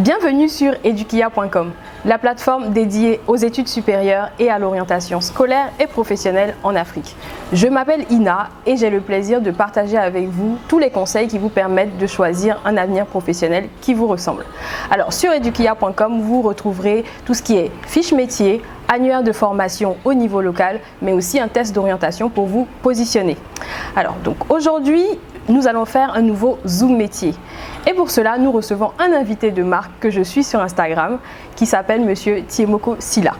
Bienvenue sur edukia.com, la plateforme dédiée aux études supérieures et à l'orientation scolaire et professionnelle en Afrique. Je m'appelle Ina et j'ai le plaisir de partager avec vous tous les conseils qui vous permettent de choisir un avenir professionnel qui vous ressemble. Alors sur edukia.com, vous retrouverez tout ce qui est fiche métier, annuaire de formation au niveau local, mais aussi un test d'orientation pour vous positionner. Alors donc aujourd'hui, nous allons faire un nouveau Zoom métier. Et pour cela, nous recevons un invité de marque que je suis sur Instagram qui s'appelle Monsieur Tiemoko Sila.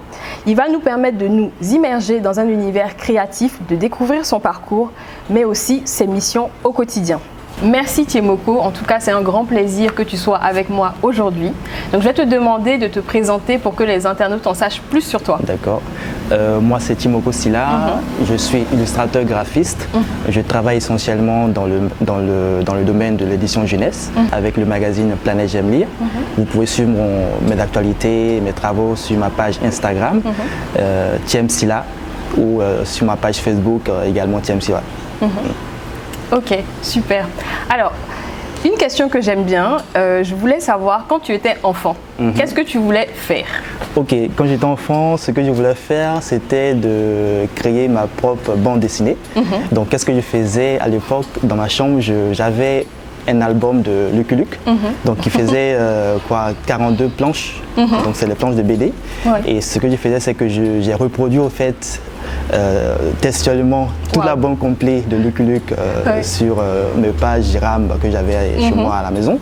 Il va nous permettre de nous immerger dans un univers créatif, de découvrir son parcours, mais aussi ses missions au quotidien. Merci Tiemoko, en tout cas c'est un grand plaisir que tu sois avec moi aujourd'hui. Donc je vais te demander de te présenter pour que les internautes en sachent plus sur toi. D'accord. Moi c'est Tiemoko Sila, je suis illustrateur graphiste. Je travaille essentiellement dans le domaine de l'édition jeunesse avec le magazine Planète J'aime lire. Vous pouvez suivre mes actualités, mes travaux sur ma page Instagram, Tiem Sila, ou sur ma page Facebook également Tiem Sila. Ok, super. Alors, une question que j'aime bien, je voulais savoir, quand tu étais enfant, qu'est-ce que tu voulais faire? Ok, quand j'étais enfant, ce que je voulais faire, c'était de créer ma propre bande dessinée. Donc, qu'est-ce que je faisais à l'époque? Dans ma chambre, j'avais un album de Lucky Luke, donc qui faisait 42 planches, donc c'est les planches de BD. Ouais. Et ce que je faisais, c'est que j'ai reproduit au fait textuellement tout l'album complet de Lucky Luke sur mes pages RAM que j'avais chez moi à la maison.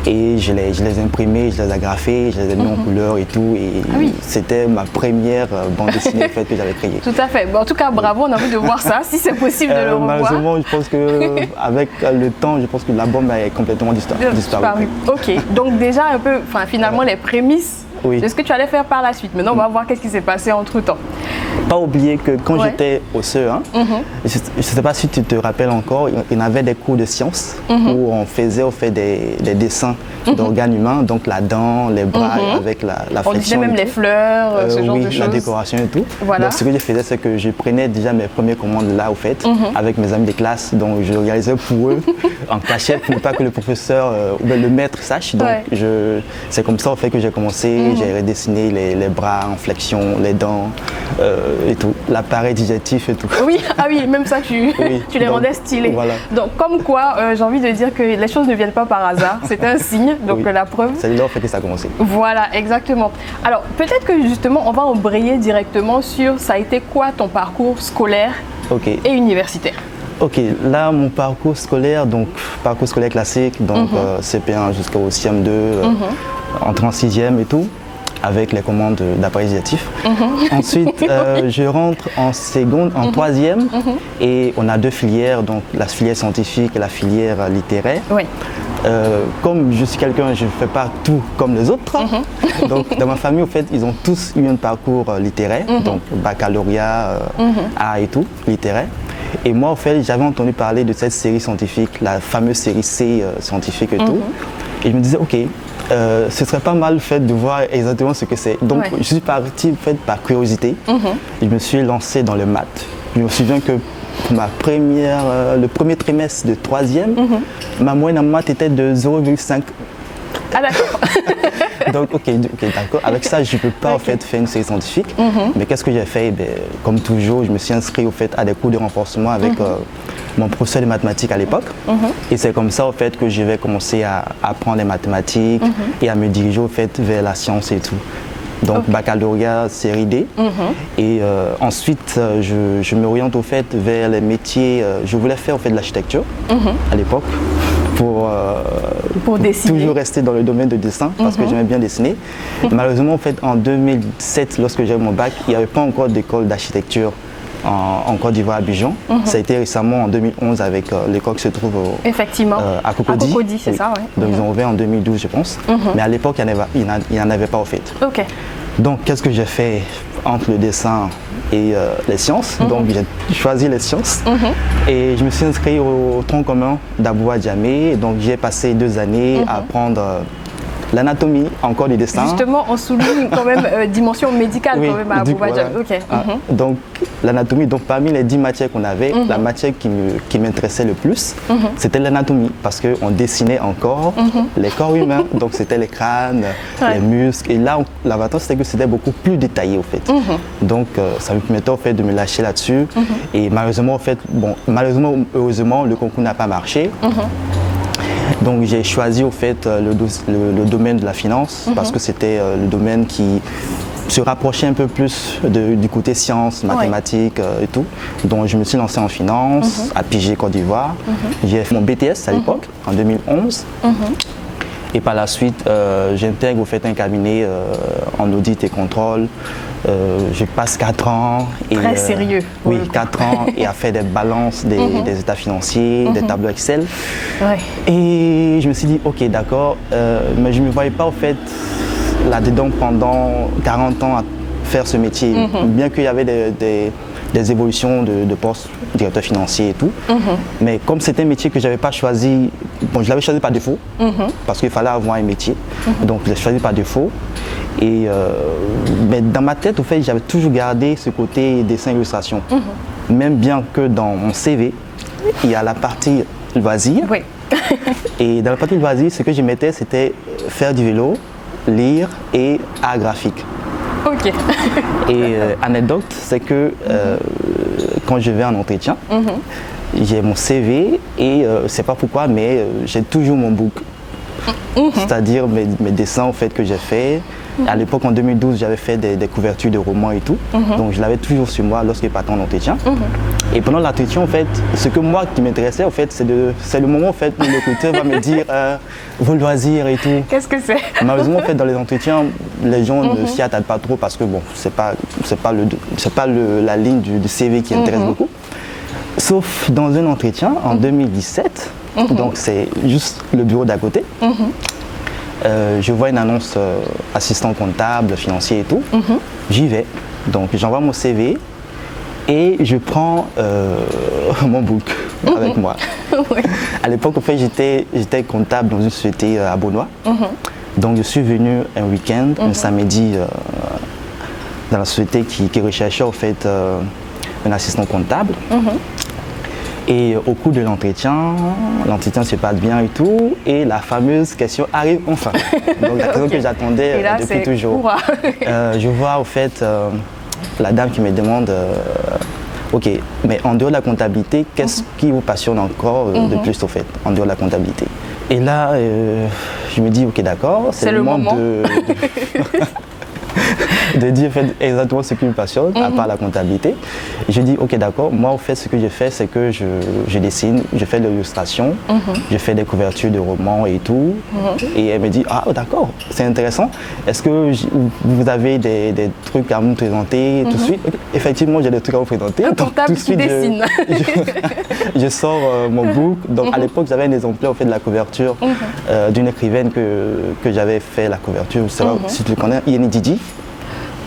Et je les ai imprimés, je les ai agrafés, je les ai mis en couleur et tout. Et c'était ma première bande dessinée en fait, que j'avais créée. Tout à fait. Bon, en tout cas, bravo, on a envie de voir ça, si c'est possible de le revoir. Malheureusement, je pense qu'avec le temps, je pense que l'album est complètement disparu. Ok, donc déjà un peu, finalement, les prémices de ce que tu allais faire par la suite. Maintenant, on va voir qu'est-ce qui s'est passé entre-temps. Pas oublier que quand j'étais au CE1, je ne sais pas si tu te rappelles encore, il y avait des cours de sciences où on faisait des dessins d'organes humains, donc la dent, les bras avec la flexion. On disait même les fleurs, ce genre de choses. La décoration et tout. Voilà. Donc ce que je faisais, c'est que je prenais déjà mes premières commandes là au fait, avec mes amis de classe, donc je réalisais pour eux en cachette pour ne pas que le professeur ou le maître sache. Donc c'est comme ça au fait que j'ai commencé, j'ai redessiné les bras en flexion, les dents. Et tout, l'appareil digestif et tout. Oui, même ça, tu les rendais stylés. Voilà. Donc, comme quoi, j'ai envie de dire que les choses ne viennent pas par hasard. C'est un signe, donc la preuve. C'est là en fait que ça a commencé. Voilà, exactement. Alors, peut-être que justement, on va embrayer directement sur ça a été quoi ton parcours scolaire et universitaire. Ok, là, mon parcours scolaire, donc parcours scolaire classique, donc CP1 jusqu'au CM2, entrée en 6e et tout, avec les commandes d'appareil digestif. Ensuite, je rentre en seconde, en troisième, et on a deux filières, donc la filière scientifique et la filière littéraire. Comme je suis quelqu'un, je ne fais pas tout comme les autres. Donc, dans ma famille, en fait, ils ont tous eu un parcours littéraire, donc baccalauréat, A et tout, littéraire. Et moi, en fait, j'avais entendu parler de cette série scientifique, la fameuse série C scientifique et tout. Et je me disais, ok, ce serait pas mal fait de voir exactement ce que c'est. Donc je suis parti fait, par curiosité. Je me suis lancé dans le maths. Je me souviens que pour le premier trimestre de troisième, ma moyenne en maths était de 0,5. Ah d'accord. Donc ok, d'accord. Avec ça, je ne peux pas en fait faire une série scientifique. Mais qu'est-ce que j'ai fait? Comme toujours, je me suis inscrit au fait à des cours de renforcement avec mon professeur de mathématiques à l'époque. Et c'est comme ça au fait que je vais commencer à apprendre les mathématiques et à me diriger au fait vers la science et tout. Donc baccalauréat série D. Et ensuite, je m'oriente au fait vers les métiers. Je voulais faire au fait de l'architecture à l'époque. Pour dessiner. Toujours rester dans le domaine de dessin parce que j'aimais bien dessiner. Malheureusement, en fait, en 2007, lorsque j'ai eu mon bac, il n'y avait pas encore d'école d'architecture en Côte d'Ivoire à Abidjan. Ça a été récemment en 2011 avec l'école qui se trouve à Cocody. À Cocody, c'est ça, oui. Donc ils ont ouvert en 2012, je pense. Mais à l'époque, il n'y en avait pas, au fait. Donc, qu'est-ce que j'ai fait entre le dessin et les sciences? Donc, j'ai choisi les sciences et je me suis inscrit au tronc commun d'Abou Adjamé. Donc, j'ai passé 2 années à apprendre l'anatomie, encore du dessin. Justement, on souligne quand même dimension médicale Oui, quand même à Bouba Diop. Ok. Donc l'anatomie, donc parmi les 10 matières qu'on avait, la matière qui m'intéressait le plus, c'était l'anatomie, parce qu'on dessinait encore les corps humains, donc c'était les crânes, les muscles, et là l'avantage c'était que c'était beaucoup plus détaillé au fait. Donc ça me permettait au fait de me lâcher là-dessus, et malheureusement, heureusement, le concours n'a pas marché. Donc j'ai choisi au fait le domaine de la finance, parce que c'était le domaine qui se rapprochait un peu plus du côté sciences, mathématiques et tout. Donc je me suis lancé en finance à Pigé, Côte d'Ivoire. J'ai fait mon BTS à l'époque, en 2011. Et par la suite, j'intègre au fait un cabinet en audit et contrôle. Je passe 4 ans. Et, très sérieux. Oui, 4 ans et à faire des balances des états financiers, des tableaux Excel. Et je me suis dit, ok, d'accord, mais je ne me voyais pas au fait là-dedans pendant 40 ans à faire ce métier. Bien qu'il y avait des évolutions de poste, directeur financier et tout. Mais comme c'était un métier que je n'avais pas choisi, bon, je l'avais choisi par défaut, parce qu'il fallait avoir un métier. Donc je l'ai choisi par défaut. Et, mais dans ma tête, au fait, j'avais toujours gardé ce côté dessin-illustration. Même bien que dans mon CV, il y a la partie loisir. Oui. Et dans la partie loisir, ce que je mettais, c'était faire du vélo, lire et art graphique. Ok. Et anecdote, c'est que quand je vais en entretien, j'ai mon CV et c'est pas pourquoi, mais j'ai toujours mon book. C'est-à-dire mes dessins en fait que j'ai fait. À l'époque, en 2012, j'avais fait des couvertures de romans et tout. Donc je l'avais toujours sur moi lorsque je partais en entretien. Et pendant l'entretien, en fait, ce que moi qui m'intéressait, en fait, c'est le moment en fait, où le recruteur va me dire vos loisirs et tout. Qu'est-ce que c'est? Malheureusement, en fait, dans les entretiens, les gens ne s'y attardent pas trop parce que bon, c'est pas la ligne du CV qui intéresse beaucoup. Sauf dans un entretien en 2017, donc c'est juste le bureau d'à côté. Je vois une annonce assistant comptable, financier et tout. J'y vais. Donc j'envoie mon CV et je prends mon book avec moi. À l'époque, en fait, j'étais comptable dans une société à Beaunois. Donc je suis venu un week-end, un samedi, dans la société qui recherchait en fait un assistant comptable. Et au cours de l'entretien se passe bien et tout, et la fameuse question arrive enfin. Donc la question que j'attendais depuis toujours. Je vois au fait la dame qui me demande, ok, mais en dehors de la comptabilité, qu'est-ce qui vous passionne encore de plus au fait, en dehors de la comptabilité? Et là, je me dis, ok, d'accord, c'est le moment de dire exactement ce qui me passionne, à part la comptabilité. Et je dis, ok, d'accord, moi, en fait, ce que je fais, c'est que je dessine, je fais de l'illustration, je fais des couvertures de romans et tout. Et elle me dit, ah, d'accord, c'est intéressant. Est-ce que vous avez des trucs à me présenter tout de suite? Effectivement, j'ai des trucs à vous présenter. Un comptable tout de suite, qui dessine. Je sors mon book. Donc, à l'époque, j'avais un exemplaire de la couverture d'une écrivaine que j'avais fait la couverture. Je sais pas si tu le connais, Yeni Didi.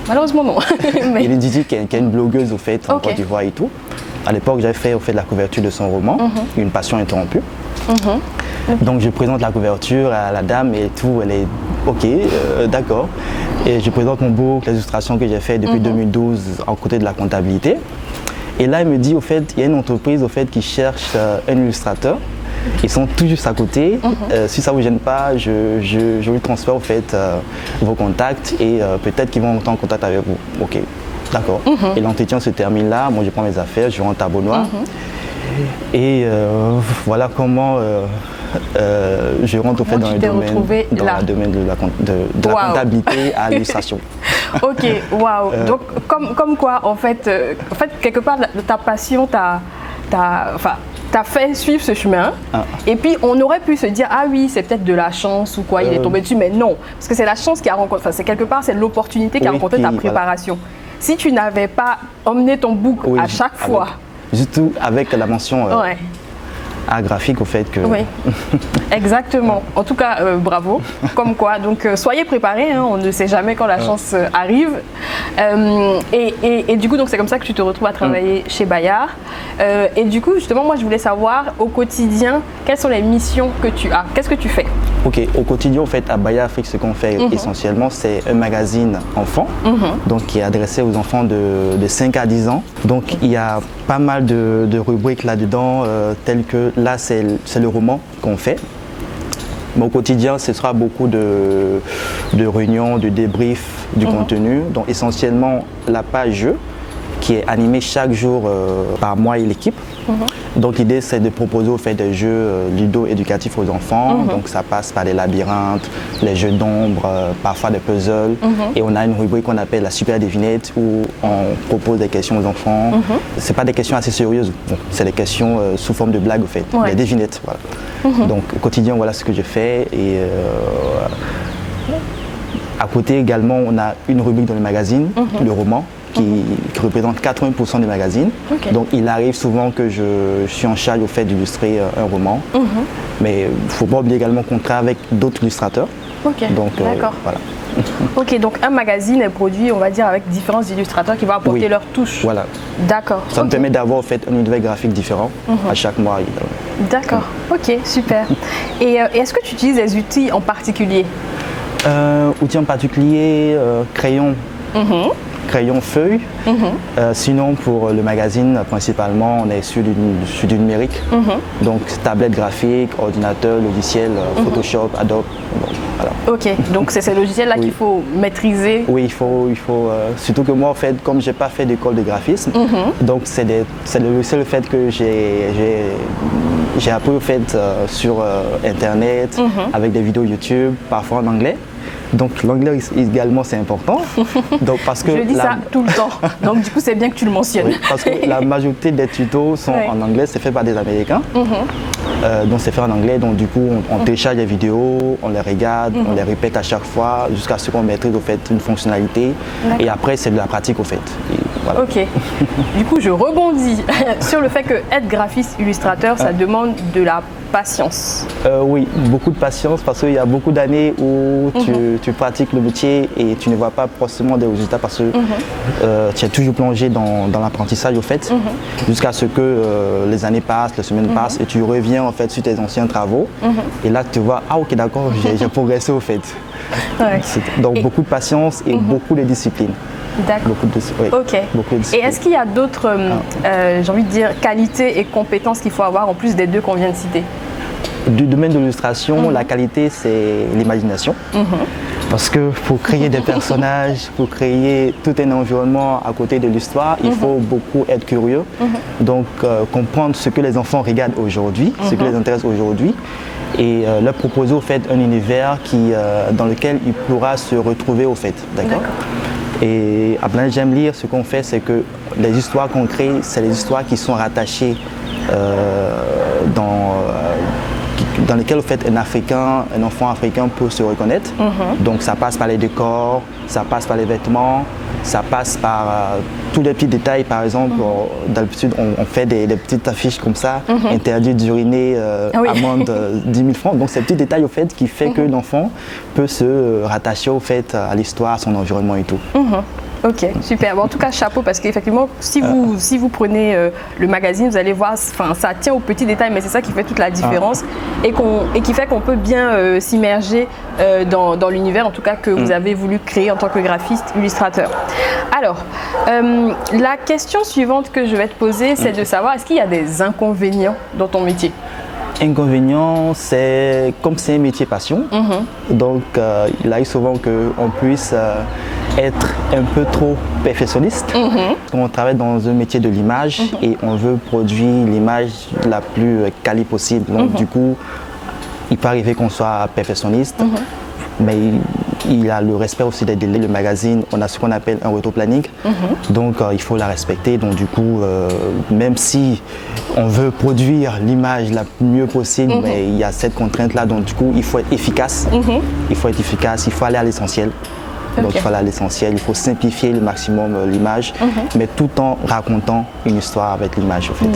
Malheureusement non. Mais... Yeni Didi qui est une blogueuse au fait en Côte d'Ivoire et tout. À l'époque, j'avais fait au fait la couverture de son roman, Une passion interrompue. Donc je présente la couverture à la dame et tout, elle est ok, d'accord. Et je présente mon book, les illustrations que j'ai fait depuis 2012 en côté de la comptabilité. Et là, elle me dit au fait, il y a une entreprise au fait qui cherche un illustrateur. Ils sont tout juste à côté. Si ça ne vous gêne pas, je lui transfère au fait vos contacts et peut-être qu'ils vont entrer en contact avec vous. Ok, d'accord. Et l'entretien se termine là. Moi, je prends mes affaires, je rentre à Beaunois. Et voilà comment je rentre au fait dans le domaine de la comptabilité à l'illustration. Ok, waouh. Donc, comme quoi, en fait, quelque part, ta passion, t'as fait suivre ce chemin et puis on aurait pu se dire ah oui c'est peut-être de la chance ou quoi il est tombé dessus, mais non, parce que c'est la chance qui a rencontré, c'est quelque part c'est l'opportunité qui a rencontré ta préparation. Si tu n'avais pas emmené ton book à chaque fois, surtout avec la mention art graphique au fait que... Oui, exactement. En tout cas, bravo. Comme quoi, donc soyez préparés, hein, on ne sait jamais quand la chance arrive. Et du coup, donc c'est comme ça que tu te retrouves à travailler chez Bayard. Et du coup, justement, moi, je voulais savoir au quotidien, quelles sont les missions que tu as? Qu'est-ce que tu fais? Ok, au quotidien, en fait, à Bayard Afrique, ce qu'on fait essentiellement, c'est un magazine enfant, donc qui est adressé aux enfants de 5 à 10 ans. Donc, il y a pas mal de rubriques là-dedans, telles que là, c'est le roman qu'on fait. Mais au quotidien, ce sera beaucoup de réunions, de débriefs du contenu. Donc, essentiellement, la page jeu, qui est animée chaque jour par moi et l'équipe. Donc l'idée c'est de proposer au fait des jeux ludo-éducatifs aux enfants. Donc ça passe par les labyrinthes, les jeux d'ombre, parfois des puzzles. Et on a une rubrique qu'on appelle la super devinette où on propose des questions aux enfants. C'est pas des questions assez sérieuses, bon, c'est des questions sous forme de blagues au fait, des devinettes. Voilà. Donc au quotidien voilà ce que je fais. Et à côté également on a une rubrique dans le magazine, le roman. Qui représente 80% du magazine. Donc il arrive souvent que je suis en charge au fait d'illustrer un roman. Mais il ne faut pas oublier également qu'on travaille avec d'autres illustrateurs. Donc voilà. Ok, donc un magazine est produit, on va dire, avec différents illustrateurs qui vont apporter leur touche. Voilà. D'accord. Ça me permet d'avoir en fait un univers graphique différent à chaque mois. D'accord. Ok, super. Et est-ce que tu utilises des outils en particulier? Outils en particulier, crayon. Crayon feuille. Sinon pour le magazine principalement on est sur du numérique. Donc tablette graphique, ordinateur, logiciel, Photoshop, Adobe. Bon, voilà. Ok, donc c'est ces logiciels là qu'il faut maîtriser. Oui, il faut surtout que moi en fait comme j'ai pas fait d'école de graphisme, donc c'est le fait que j'ai appris au fait sur internet avec des vidéos YouTube, parfois en anglais. Donc l'anglais également c'est important. Donc, parce que je dis ça tout le temps, donc du coup c'est bien que tu le mentionnes. Oui, parce que la majorité des tutos sont en anglais, c'est fait par des Américains. Donc c'est fait en anglais, donc du coup on télécharge les vidéos, on les regarde, on les répète à chaque fois jusqu'à ce qu'on maîtrise au fait une fonctionnalité. Et après c'est de la pratique au fait. Et voilà. Ok. Du coup je rebondis sur le fait que être graphiste illustrateur, ça demande de la patience. Oui, beaucoup de patience parce qu'il y a beaucoup d'années où tu pratiques le métier et tu ne vois pas forcément des résultats parce que tu es toujours plongé dans l'apprentissage au fait, jusqu'à ce que les années passent, les semaines passent et tu reviens en fait sur tes anciens travaux et là tu vois, ah ok d'accord, j'ai progressé au fait. Donc beaucoup de patience et beaucoup de discipline. D'accord. Beaucoup de discipline. Et est-ce qu'il y a d'autres, j'ai envie de dire, qualités et compétences qu'il faut avoir en plus des deux qu'on vient de citer? Du domaine de l'illustration, la qualité c'est l'imagination. Parce que pour créer des personnages, pour créer tout un environnement à côté de l'histoire, il faut beaucoup être curieux. Donc comprendre ce que les enfants regardent aujourd'hui, ce qui les intéresse aujourd'hui. Et leur proposer au fait un univers dans lequel il pourra se retrouver au fait. D'accord. Et à Planète J'aime lire, ce qu'on fait, c'est que les histoires qu'on crée, c'est les histoires qui sont rattachées dans lesquelles au fait, un enfant africain peut se reconnaître. Donc ça passe par les décors, ça passe par les vêtements, ça passe par tous les petits détails. Par exemple, d'habitude on fait des petites affiches comme ça, interdit d'uriner, amende 10 000 francs. Donc ces petits détails au fait qui fait que l'enfant peut se rattacher au fait à l'histoire, à son environnement et tout. Ok, super. Bon, en tout cas, chapeau, parce qu'effectivement, si vous prenez le magazine, vous allez voir, ça tient aux petits détails, mais c'est ça qui fait toute la différence et qui fait qu'on peut bien s'immerger dans l'univers, en tout cas, que vous avez voulu créer en tant que graphiste illustrateur. Alors, la question suivante que je vais te poser, c'est de savoir, est-ce qu'il y a des inconvénients dans ton métier? Inconvénient, c'est comme c'est un métier passion, donc il arrive souvent qu'on puisse être un peu trop perfectionniste. On travaille dans un métier de l'image et on veut produire l'image la plus quali possible. Donc du coup, il peut arriver qu'on soit perfectionniste, mais il a le respect aussi des délais. Le magazine, on a ce qu'on appelle un rotoplanning, donc il faut la respecter. Donc du coup, même si on veut produire l'image la mieux possible, mais il y a cette contrainte là, donc du coup il faut être efficace. Il faut être efficace, il faut aller à l'essentiel. Donc il faut aller à l'essentiel, il faut simplifier le maximum l'image, mais tout en racontant une histoire avec l'image en fait.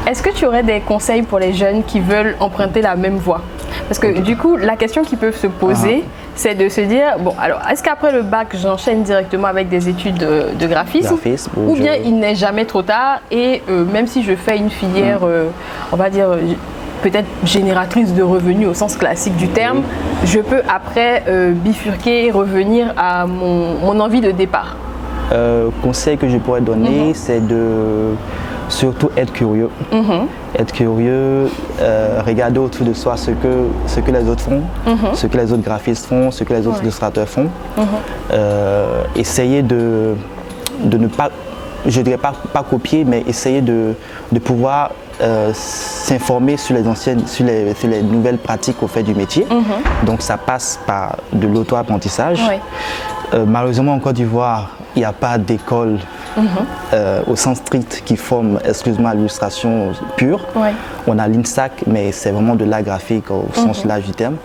Est-ce que tu aurais des conseils pour les jeunes qui veulent emprunter la même voie? Parce que du coup, la question qu'ils peuvent se poser, c'est de se dire, bon, alors, est-ce qu'après le bac, j'enchaîne directement avec des études de graphisme ou bien il n'est jamais trop tard et même si je fais une filière, on va dire, peut-être génératrice de revenus au sens classique du terme, je peux après bifurquer et revenir à mon envie de départ? Conseil que je pourrais donner, c'est de surtout être curieux. Être curieux, regarder autour de soi ce que les autres font, ce que les autres graphistes font, ce que les autres illustrateurs font. Essayer de ne pas, je dirais pas copier, mais essayer de pouvoir s'informer sur les nouvelles pratiques au fait du métier. Donc ça passe par de l'auto-apprentissage. Malheureusement en Côte d'Ivoire, il n'y a pas d'école au sens strict qui forme exclusivement à l'illustration pure. On a l'INSAC, mais c'est vraiment de l'art graphique au sens large du terme.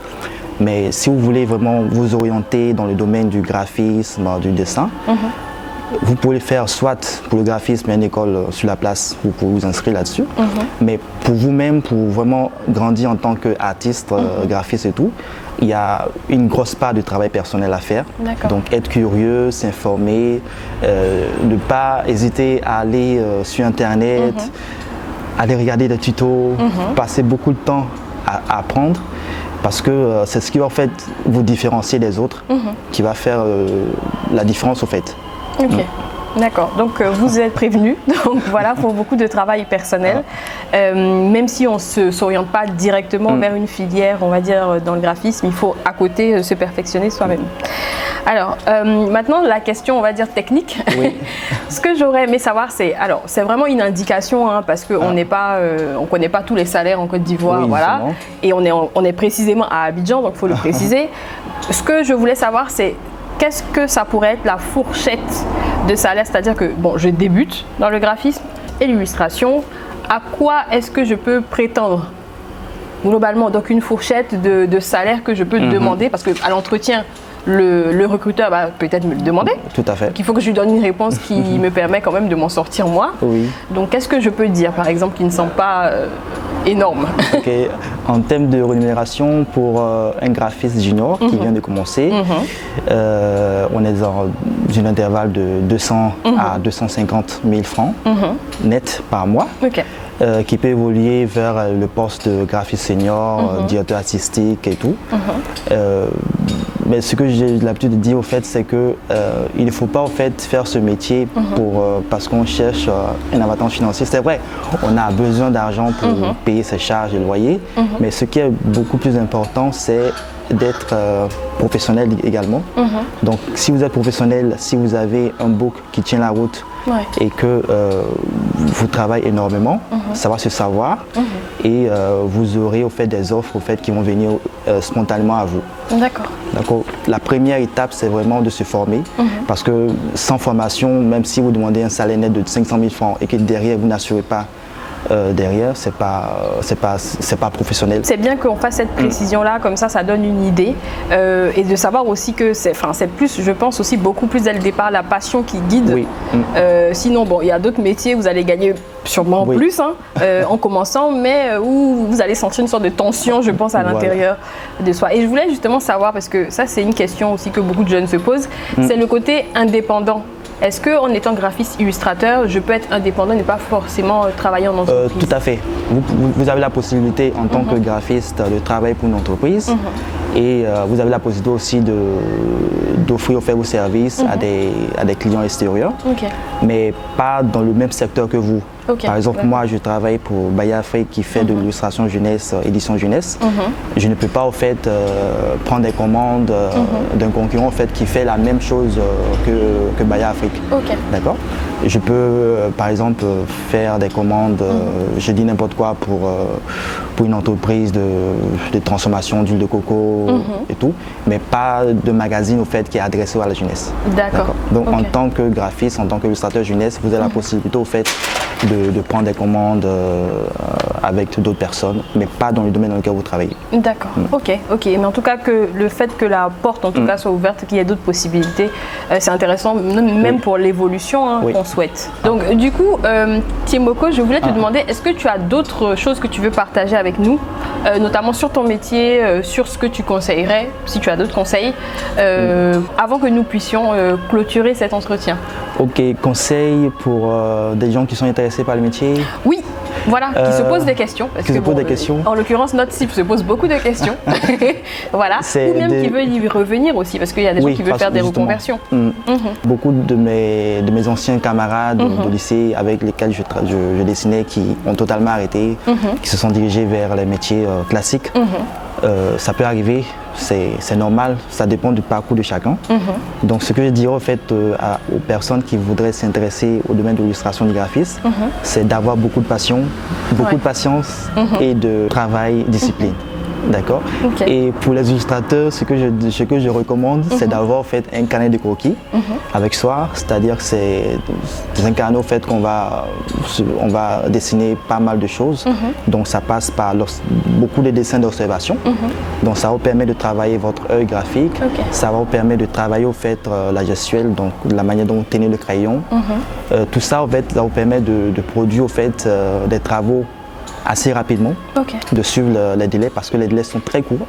Mais si vous voulez vraiment vous orienter dans le domaine du graphisme, du dessin, vous pouvez faire soit pour le graphisme, une école sur la place, vous pouvez vous inscrire là-dessus. Mais pour vous-même, pour vraiment grandir en tant qu'artiste, graphiste et tout, il y a une grosse part de travail personnel à faire. Donc être curieux, s'informer, ne pas hésiter à aller sur Internet, aller regarder des tutos, passer beaucoup de temps à apprendre. Parce que c'est ce qui va en fait vous différencier des autres, qui va faire la différence au fait. D'accord, donc vous êtes prévenus, donc voilà, pour beaucoup de travail personnel, même si on ne s'oriente pas directement vers une filière, on va dire, dans le graphisme, il faut à côté se perfectionner soi-même. Alors, maintenant la question, on va dire, technique. Ce que j'aurais aimé savoir, c'est, alors, c'est vraiment une indication, parce qu'on n'est pas, on connaît pas tous les salaires en Côte d'Ivoire, voilà, et on est précisément à Abidjan, donc il faut le préciser. Ce que je voulais savoir, c'est qu'est-ce que ça pourrait être la fourchette de salaire, c'est-à-dire que bon, je débute dans le graphisme et l'illustration, à quoi est-ce que je peux prétendre globalement? Donc une fourchette de salaire que je peux demander, parce qu'à l'entretien, le recruteur va peut-être me le demander. Tout à fait. Donc il faut que je lui donne une réponse qui me permet quand même de m'en sortir moi. Donc qu'est-ce que je peux dire par exemple qui ne semble pas énorme? En termes de rémunération pour un graphiste junior qui vient de commencer, on est dans un intervalle de 200 à 250 000 francs net par mois. Qui peut évoluer vers le poste de graphiste senior, directeur artistique et tout. Mais ce que j'ai l'habitude de dire au fait, c'est que il ne faut pas au fait faire ce métier parce qu'on cherche un avantage financier. C'est vrai, on a besoin d'argent pour payer ses charges et le loyer, mais ce qui est beaucoup plus important, c'est d'être professionnel également. Donc si vous êtes professionnel, si vous avez un book qui tient la route et que vous travaillez énormément, ça va se savoir et vous aurez au fait des offres au fait qui vont venir spontanément à vous. D'accord. La première étape, c'est vraiment de se former parce que sans formation, même si vous demandez un salaire net de 500 000 francs et que derrière vous n'assurez pas derrière, c'est pas professionnel. C'est bien qu'on fasse cette précision-là, comme ça donne une idée et de savoir aussi que c'est plus, je pense aussi beaucoup plus dès le départ la passion qui guide. Sinon, bon, il y a d'autres métiers où vous allez gagner sûrement plus en commençant, mais où vous allez sentir une sorte de tension, je pense, à l'intérieur de soi. Et je voulais justement savoir, parce que ça c'est une question aussi que beaucoup de jeunes se posent, c'est le côté indépendant. Est-ce qu'en étant graphiste illustrateur, je peux être indépendant et ne pas forcément travailler en entreprise? Tout à fait. Vous avez la possibilité en tant que graphiste de travailler pour une entreprise et vous avez la possibilité aussi d'offrir vos services à des clients extérieurs, mais pas dans le même secteur que vous. Par exemple, moi, je travaille pour Bayer Afrique qui fait de l'illustration jeunesse, édition jeunesse. Je ne peux pas, au fait, prendre des commandes d'un concurrent, au fait, qui fait la même chose que Bayer Afrique. D'accord. Je peux, par exemple, faire des commandes, je dis n'importe quoi, pour une entreprise de transformation d'huile de coco et tout, mais pas de magazine, au fait, qui est adressé à la jeunesse. D'accord. Donc, en tant que graphiste, en tant qu'illustrateur jeunesse, vous avez la possibilité, au fait, de prendre des commandes avec d'autres personnes, mais pas dans le domaine dans lequel vous travaillez. D'accord, ok. Mais en tout cas, que le fait que la porte en tout cas soit ouverte, qu'il y ait d'autres possibilités, c'est intéressant, même pour l'évolution qu'on souhaite. Donc du coup, Timoko, je voulais te demander, est-ce que tu as d'autres choses que tu veux partager avec nous, notamment sur ton métier, sur ce que tu conseillerais, si tu as d'autres conseils, avant que nous puissions clôturer cet entretien? Ok, conseils pour des gens qui sont intéressés par le métier? Oui, voilà, qui se posent des questions. Parce que, des questions. En l'occurrence, notre cible se pose beaucoup de questions. Voilà. Ou même qui veulent y revenir aussi, parce qu'il y a des gens qui veulent faire des reconversions. Beaucoup de mes anciens camarades de lycée avec lesquels je dessinais qui ont totalement arrêté, qui se sont dirigés vers les métiers classiques. Ça peut arriver, c'est normal, ça dépend du parcours de chacun. Donc ce que je dirais en fait aux personnes qui voudraient s'intéresser au domaine de l'illustration du graphisme, c'est d'avoir beaucoup de passion, beaucoup de patience et de travail, discipline. D'accord. Et pour les illustrateurs, ce que je recommande, c'est d'avoir en fait un carnet de croquis avec soi, c'est-à-dire que c'est un carnet au fait qu'on va dessiner pas mal de choses. Donc ça passe par beaucoup de dessins d'observation. Donc ça vous permet de travailler votre œil graphique, ça va vous permettre de travailler au fait la gestuelle, donc la manière dont vous tenez le crayon. Tout ça en fait, ça vous permet de produire au fait des travaux assez rapidement, de suivre les délais parce que les délais sont très courts.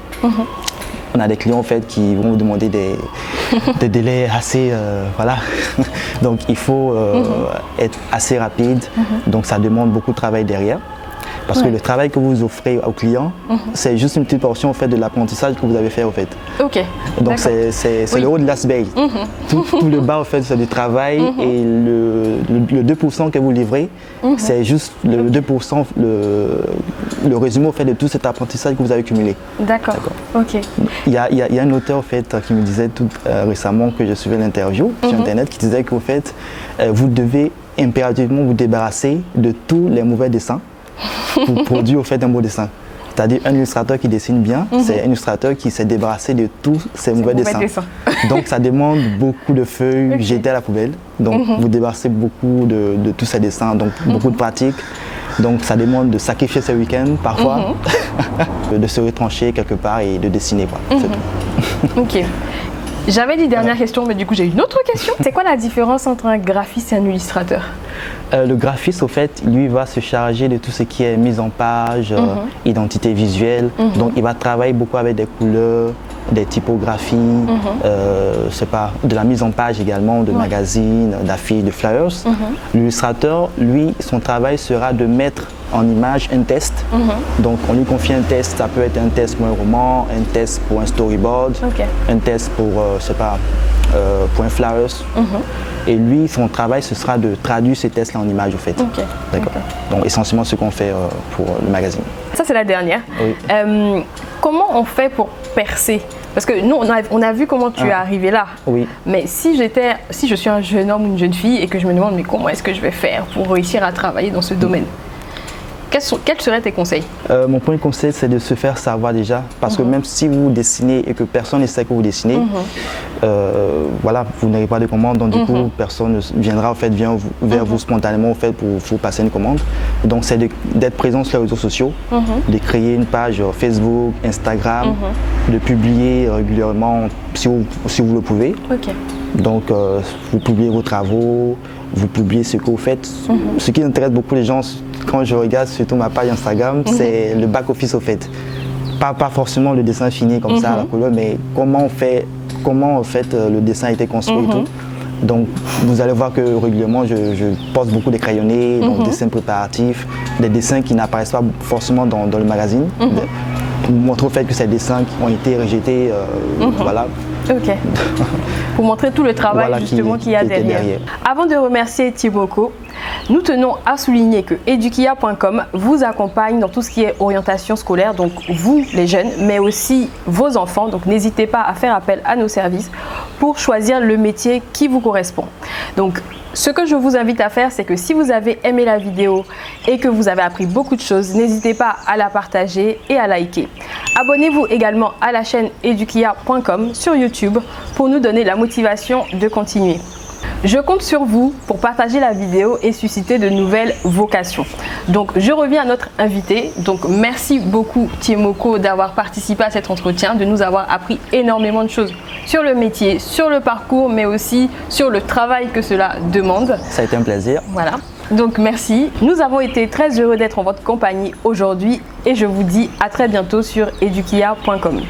On a des clients en fait qui vont vous demander des délais assez voilà. Donc il faut être assez rapide. Donc ça demande beaucoup de travail derrière. Parce que le travail que vous offrez aux clients, c'est juste une petite portion en fait, de l'apprentissage que vous avez fait en fait. Donc c'est le haut de l'iceberg. Tout le bas en fait, c'est du travail et le 2% que vous livrez, c'est juste le 2%, le résumé en fait, de tout cet apprentissage que vous avez cumulé. D'accord. Il y a un auteur en fait, qui me disait récemment que je suivais l'interview sur internet qui disait qu'en fait, vous devez impérativement vous débarrasser de tous les mauvais dessins pour produire au fait un beau dessin. C'est-à-dire un illustrateur qui dessine bien, c'est un illustrateur qui s'est débarrassé de tous ces mauvais dessins. Donc ça demande beaucoup de feuilles jetées à la poubelle. Donc vous débarrassez beaucoup de tous ces dessins, donc beaucoup de pratique. Donc ça demande de sacrifier ses week-ends parfois, de se retrancher quelque part et de dessiner. Ok. J'avais dit dernière question, mais du coup j'ai une autre question. C'est quoi la différence entre un graphiste et un illustrateur? Le graphiste, au fait, lui va se charger de tout ce qui est mise en page, identité visuelle. Donc il va travailler beaucoup avec des couleurs, des typographies, c'est pas, de la mise en page également, de magazines, d'affiches, de flyers. L'illustrateur, lui, son travail sera de mettre en image un test. Donc on lui confie un test, ça peut être un test pour un roman, un test pour un storyboard, un test pour, pour un flyers. Et lui, son travail, ce sera de traduire ces tests-là en image, au fait. D'accord. Donc essentiellement ce qu'on fait pour le magazine. Ça, c'est la dernière. Comment on fait pour percer? Parce que nous, on a vu comment tu es arrivé là. Mais si je suis un jeune homme ou une jeune fille et que je me demande mais comment est-ce que je vais faire pour réussir à travailler dans ce domaine, quels seraient tes conseils? Mon premier conseil, c'est de se faire savoir déjà. Parce que même si vous dessinez et que personne ne sait que vous dessinez, voilà, vous n'avez pas de commande, donc du coup, personne ne viendra en fait, vers vous spontanément en fait, pour vous passer une commande. Donc c'est d'être présent sur les réseaux sociaux, de créer une page Facebook, Instagram, de publier régulièrement si vous le pouvez. Donc vous publiez vos travaux, vous publiez ce que vous faites. Ce qui intéresse beaucoup les gens, quand je regarde surtout ma page Instagram, c'est le back-office au fait. Pas forcément le dessin fini comme ça à la couleur, mais comment en fait le dessin a été construit et tout. Donc vous allez voir que régulièrement je poste beaucoup de crayonnés, donc des dessins préparatifs, des dessins qui n'apparaissent pas forcément dans le magazine. Pour montrer au fait que ces dessins ont été rejetés, voilà. Pour montrer tout le travail justement qu'il y a derrière. Avant de remercier Timoko, nous tenons à souligner que Edukia.com vous accompagne dans tout ce qui est orientation scolaire, donc vous les jeunes, mais aussi vos enfants. Donc n'hésitez pas à faire appel à nos services pour choisir le métier qui vous correspond. Donc ce que je vous invite à faire, c'est que si vous avez aimé la vidéo et que vous avez appris beaucoup de choses, n'hésitez pas à la partager et à liker. Abonnez-vous également à la chaîne Edukia.com sur YouTube pour nous donner la motivation de continuer. Je compte sur vous pour partager la vidéo et susciter de nouvelles vocations. Donc je reviens à notre invité. Donc merci beaucoup Thiemoko d'avoir participé à cet entretien, de nous avoir appris énormément de choses sur le métier, sur le parcours, mais aussi sur le travail que cela demande. Ça a été un plaisir. Voilà. Donc merci. Nous avons été très heureux d'être en votre compagnie aujourd'hui et je vous dis à très bientôt sur edukia.com.